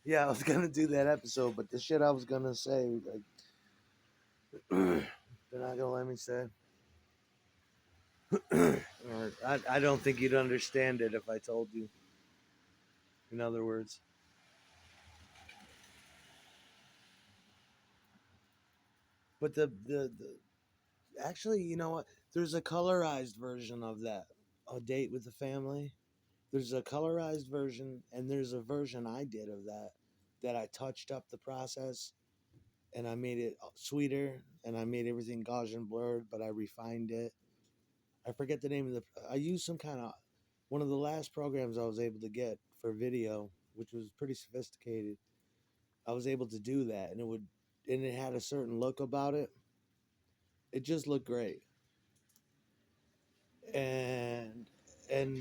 Yeah, I was gonna do that episode, but the shit I was gonna say, like, they're not gonna let me say. Or I don't think you'd understand it if I told you. In other words, but the actually, you know what? There's a colorized version of that. A date with the family. There's a colorized version, and there's a version I did of that. That I touched up the process, and I made it sweeter, and I made everything Gaussian blurred, but I refined it. I forget the name of the. I used some kind of one of the last programs I was able to get for video, which was pretty sophisticated. I was able to do that, and it had a certain look about it. It just looked great. And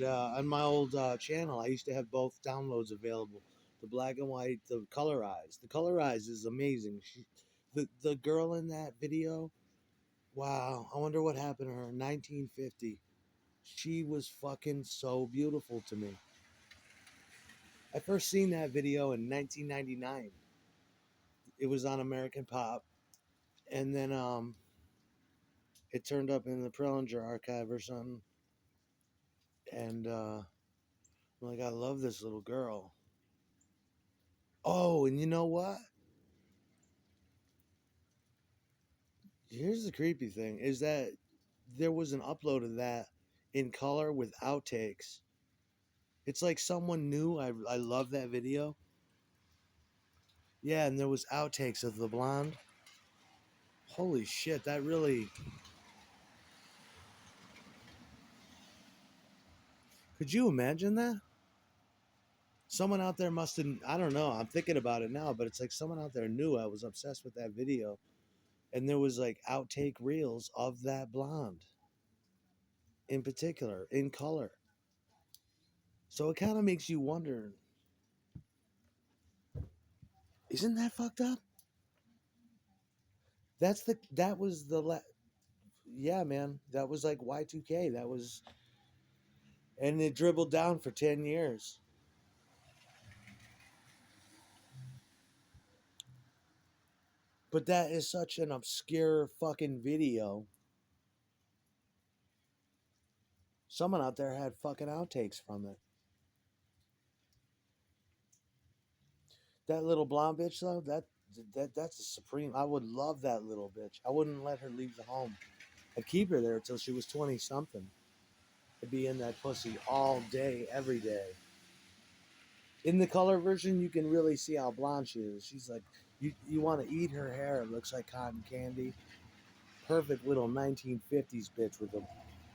on my old channel, I used to have both downloads available: the black and white, the colorized. The colorized is amazing. The girl in that video, wow! I wonder what happened to her. 1950. She was fucking so beautiful to me. I first seen that video in 1999. It was on American Pop, and then it turned up in the Prellinger archive or something. And I'm like, I love this little girl. Oh, and you know what? Here's the creepy thing: is that there was an upload of that in color with outtakes. It's like someone knew I love that video. Yeah, and there was outtakes of the blonde. Holy shit, that really. Could you imagine that? Someone out there must have, I don't know, I'm thinking about it now, but it's like someone out there knew I was obsessed with that video. And there was like outtake reels of that blonde in particular, in color. So it kind of makes you wonder, isn't that fucked up? That was yeah, man. That was like Y2K. That was, and it dribbled down for 10 years. But that is such an obscure fucking video. Someone out there had fucking outtakes from it. That little blonde bitch though, that's a supreme. I would love that little bitch. I wouldn't let her leave the home. I'd keep her there until she was 20 something. I'd be in that pussy all day, every day. In the color version, you can really see how blonde she is. She's like, you want to eat her hair. It looks like cotton candy. Perfect little 1950s bitch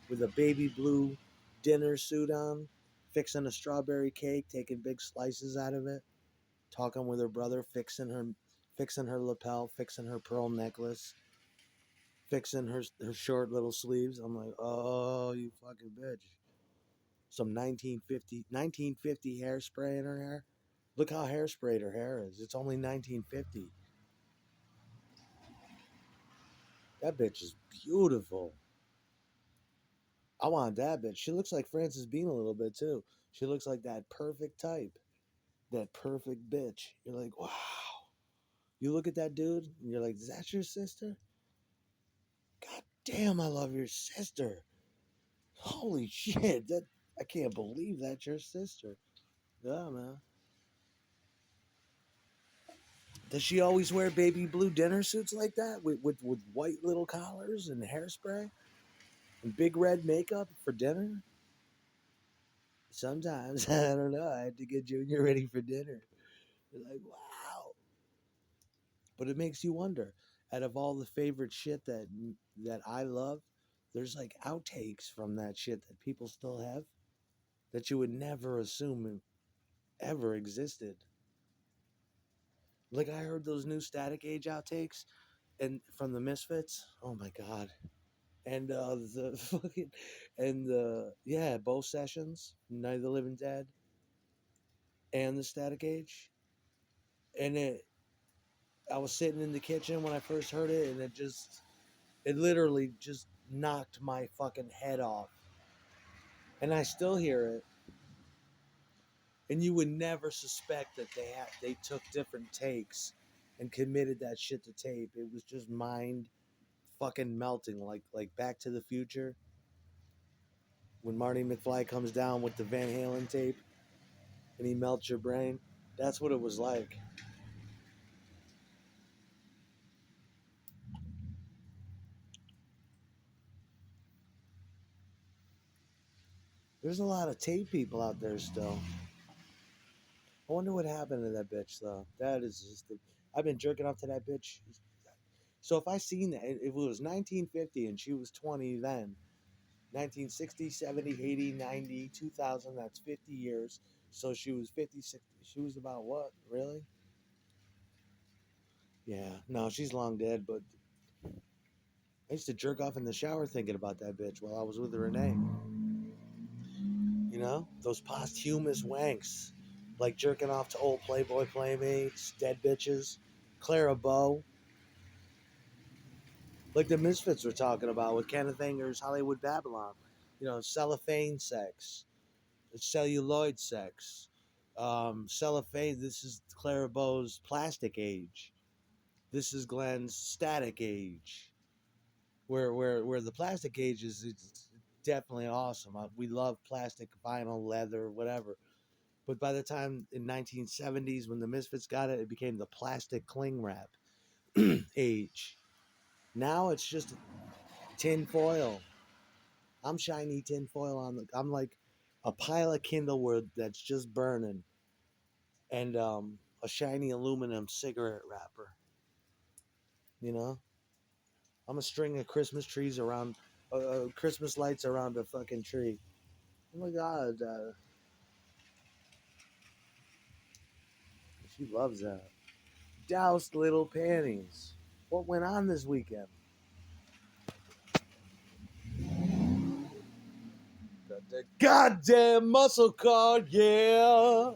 with a baby blue dinner suit on, fixing a strawberry cake, taking big slices out of it, talking with her brother, fixing her lapel, fixing her pearl necklace, fixing her short little sleeves. I'm like, oh, you fucking bitch. Some 1950 hairspray in her hair. Look how hairsprayed her hair is. It's only 1950. That bitch is beautiful. I want that bitch. She looks like Frances Bean a little bit too. She looks like that perfect type, that perfect bitch. You're like, wow. You look at that dude and you're like, is that your sister? God damn, I love your sister. Holy shit, that I can't believe that's your sister. Yeah, man. Does she always wear baby blue dinner suits like that with white little collars and hairspray and big red makeup for dinner? Sometimes I don't know. I had to get Junior ready for dinner. You're like, wow. But it makes you wonder. Out of all the favorite shit that I love, there's like outtakes from that shit that people still have that you would never assume ever existed. Like I heard those new Static Age outtakes and from the Misfits. Oh my god. And the fucking and the yeah, both sessions, Night of the Living Dead and the Static Age. And I was sitting in the kitchen when I first heard it, and it literally just knocked my fucking head off. And I still hear it. And you would never suspect that they took different takes and committed that shit to tape. It was just mind fucking melting, like Back to the Future when Marty McFly comes down with the Van Halen tape and he melts your brain. That's what it was like. There's a lot of tape people out there still. I wonder what happened to that bitch though. That is just. I've been jerking off to that bitch. So if I seen that, if it was 1950 and she was 20 then, 1960, 70, 80, 90, 2000, that's 50 years. So she was 56. She was about what? Really? Yeah. No, she's long dead, but I used to jerk off in the shower thinking about that bitch while I was with Renee. You know? Those posthumous wanks. Like jerking off to old Playboy playmates, dead bitches, Clara Bow. Like the Misfits were talking about with Kenneth Anger's Hollywood Babylon. You know, cellophane sex, celluloid sex. Cellophane, this is Clara Bow's plastic age. This is Glenn's static age. Where the plastic age is it's definitely awesome. We love plastic, vinyl, leather, whatever. But by the time in 1970s when the Misfits got it, it became the plastic cling wrap age. Now it's just tin foil. I'm shiny tin foil on the. I'm like a pile of kindle wood that's just burning, and a shiny aluminum cigarette wrapper. You know, I'm a string of Christmas trees around, Christmas lights around a fucking tree. Oh my god, she loves that. Doused little panties. What went on this weekend? The goddamn muscle car, yeah.